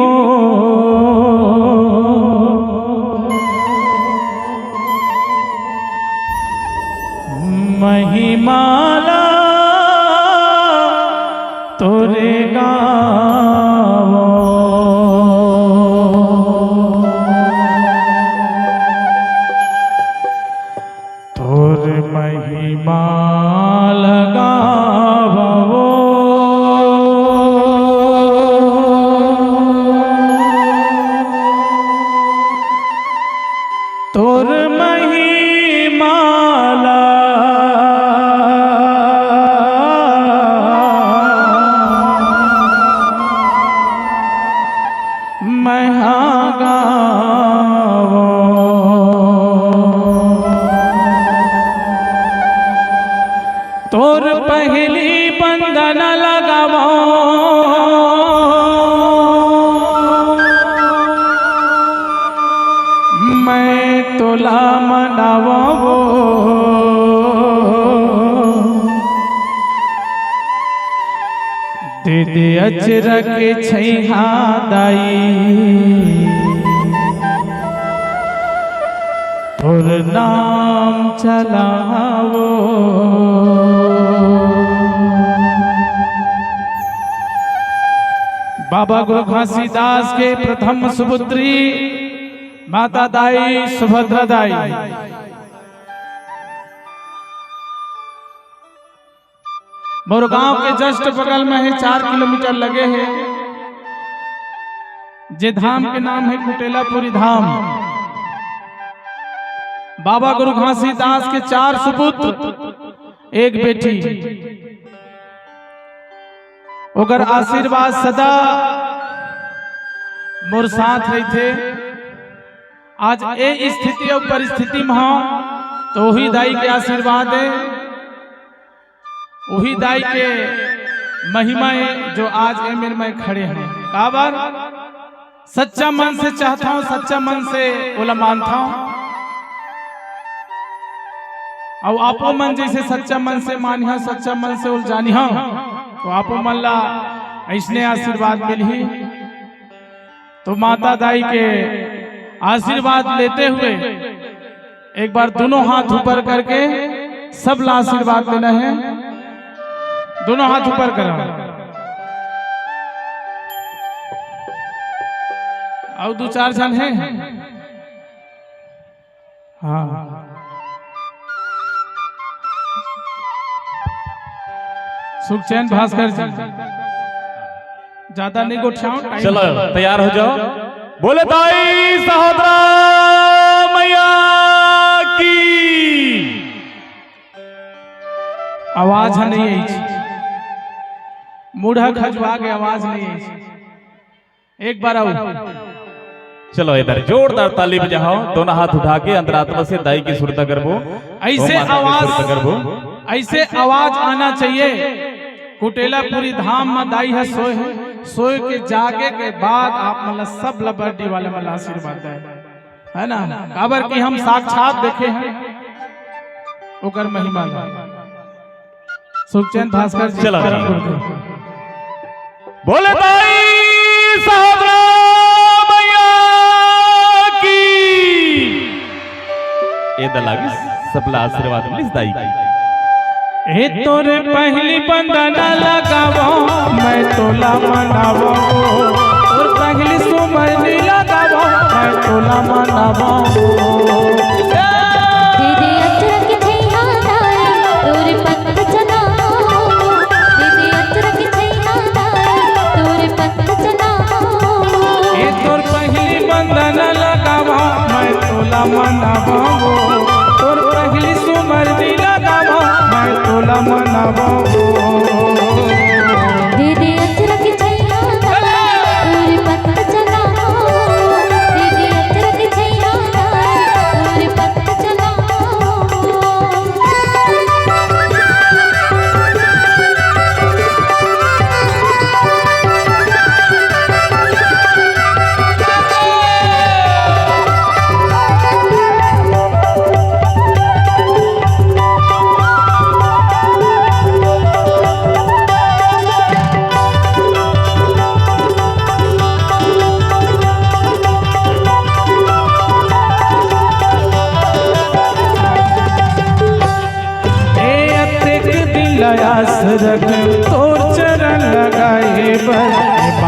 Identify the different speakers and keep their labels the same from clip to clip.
Speaker 1: हो महिमाला तोरे गावो तोर महिमा लगावो तोर महिमाला तोर पहली बंधन लगावो मैं तोला मनावो दे दे अजरक छैहा दाई तोर नाम चलावो बाबा गुरु घासीदास के प्रथम सुपुत्री माता दाई सुभद्रा दाई मोरगांव के जस्ट बगल में है 4 किलोमीटर लगे हैं जे धाम के नाम है कुटेलापुरी धाम। बाबा गुरु घासीदास के 4 सुपुत्र एक बेटी ओकर आशीर्वाद सदा मोर साथ रही थे। आज ए स्थिति और परिस्थिति में हो तो वही दाई के आशीर्वाद है, वही दाई के महिमा है जो आज ए मेरे में खड़े हैं। काबर सच्चा मन से चाहता हूं, सच्चा मन से बोला मानता हूं और आपो मन जैसे सच्चा मन से मानिया, सच्चा मन से उलझानिया तो आपो मन ला ऐसने आशीर्वाद मिली। तो माता दाई के आशीर्वाद लेते हुए एक बार दोनों हाथ ऊपर करके सब ला आशीर्वाद लेना है। दोनों हाथ ऊपर करो और 2-4 जन है। हाँ सुखचैन भास्कर जी ज्यादा नहीं गोठाओ,
Speaker 2: चलो तैयार हो जाओ। बोले दाई सहोदरा मैया की
Speaker 1: आवाज नहीं आई, मुढ़ा खजवा के आवाज नहीं आई। एक बार आओ,
Speaker 2: चलो इधर जोरदार ताली बजाओ। दोनों हाथ उठा के अंतरात्मा से दाई की सुरता करबो।
Speaker 1: ऐसे आवाज आना चाहिए। कुटेलापुरी धाम में दाई है सोए के जागे के बाद आप मतलब सब लबर्डी वाले मतलब आशीर्वाद है ना। काबर की हम साक्षात देखे हैं ओकर महिमा। सुखचैन भास्कर जी
Speaker 2: चलो बोले दाई सहोदरा मैया की ये दलागी सबला आशीर्वाद मिलिस दाई की।
Speaker 1: हे तोरे पहली बंधन लगावो मैं तोला मनावो, तोर पहली सुमनी लगावो मैं तोला मनावो।
Speaker 3: दीदी अचरक छैया दाई तोर पंथ चलाओ, दीदी अचरक छैया दाई तोर पंथ चलाओ।
Speaker 1: हे तोर पहली बंधन लगावो मैं तोला मनावो, तोर पहली सुमनी लगावो मैं तोला मनावो।
Speaker 3: दीदी अचरक छैया दाई तोर पंथ चलाओ, दीदी अचरक छैया दाई तोर पंथ चलाओ।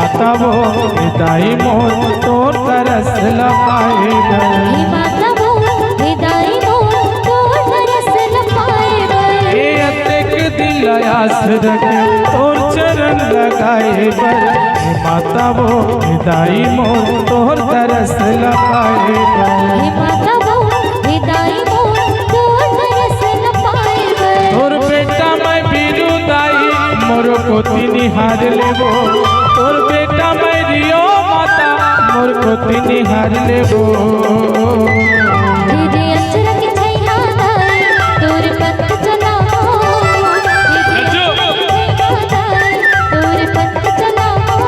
Speaker 1: माता वो दाई मोर तोर तरस लपाए बर
Speaker 3: हे माता वो विदाई मोर तोर तरस लपाए बर
Speaker 1: हे अतेक दिल आस रखे तोर चरण लगाए बर हे माता वो दाई मोर तोर तरस लपाए बर
Speaker 3: हे माता वो विदाई मोर तोर तरस लपाए बर
Speaker 1: तोर बेटा मैं बीरू दाई मोर कोती निहार लेबो तोर बेटा मैं रियो माता मोर कोती निहार लेबो
Speaker 3: दीदी अचरा के छैया दाई तोर पंथ चलाओ दीदी अचरा के छैया दाई तोर पंथ चलाओ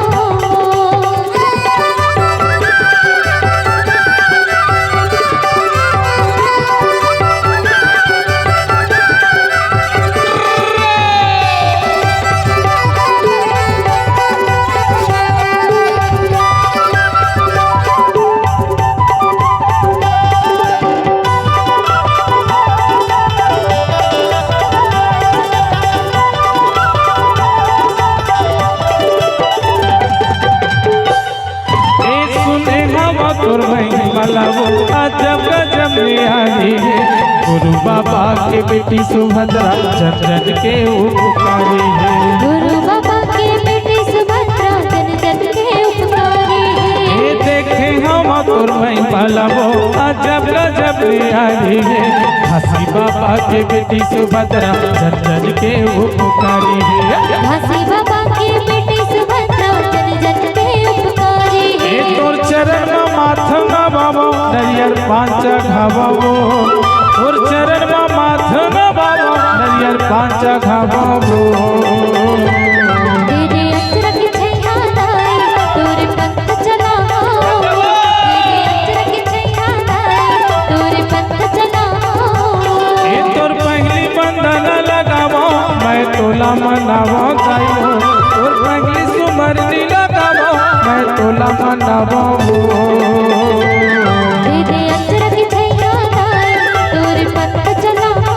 Speaker 1: तोर मलावो अजब गजब निहारी है गुरु बाबा के बेटी सुभद्रा जन जन के उपकारी है
Speaker 3: गुरु बाबा के बेटी सुभद्रा जन जन के उपकारी है
Speaker 1: ये देखे हम तोर मलावो अजब गजब निहारी है हंसी बाबा के बेटी सुभद्रा जन जन के उपकारी है
Speaker 3: हंसी बाबा के बेटी सुभद्रा जन जन के उपकारी है
Speaker 1: तोर चरण में माथ में बाबो नरियर पांच घावो तोर चरण में माथ में बाबो नरियर पांच घावो
Speaker 3: दीदी अचरा के छैया दाई तोर पंथ चलाओ दीदी अचरा के छैया दाई तोर पंथ चलाओ
Speaker 1: ए तोर पहली बंधन लगावो मैं तोला मनावो गायो तोर पहली सुमरनी लगावो मैं तोला मनावो
Speaker 3: दीदी अचरा के छैया दाई तोर पंथ चलाओ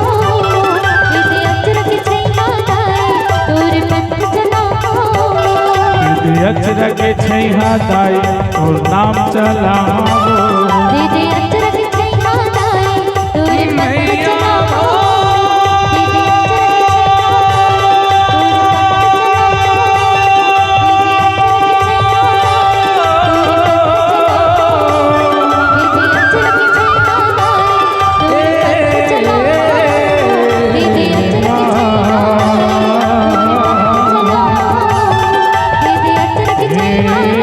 Speaker 3: दीदी अचरा के छैया दाई तोर पंथ चलाओ
Speaker 1: अचरा के छैहा दाई तोर नाम चलावो
Speaker 3: दीदी अचरा के छैया दाई तोर पंथ चलाओ दीदी अचरा के छैया दाई दीदी अचरा के छैया दाई तोर पंथ चलाओ दीदी अचरा के छैया दाई तोर पंथ चलाओ दीदी अचरा के छैया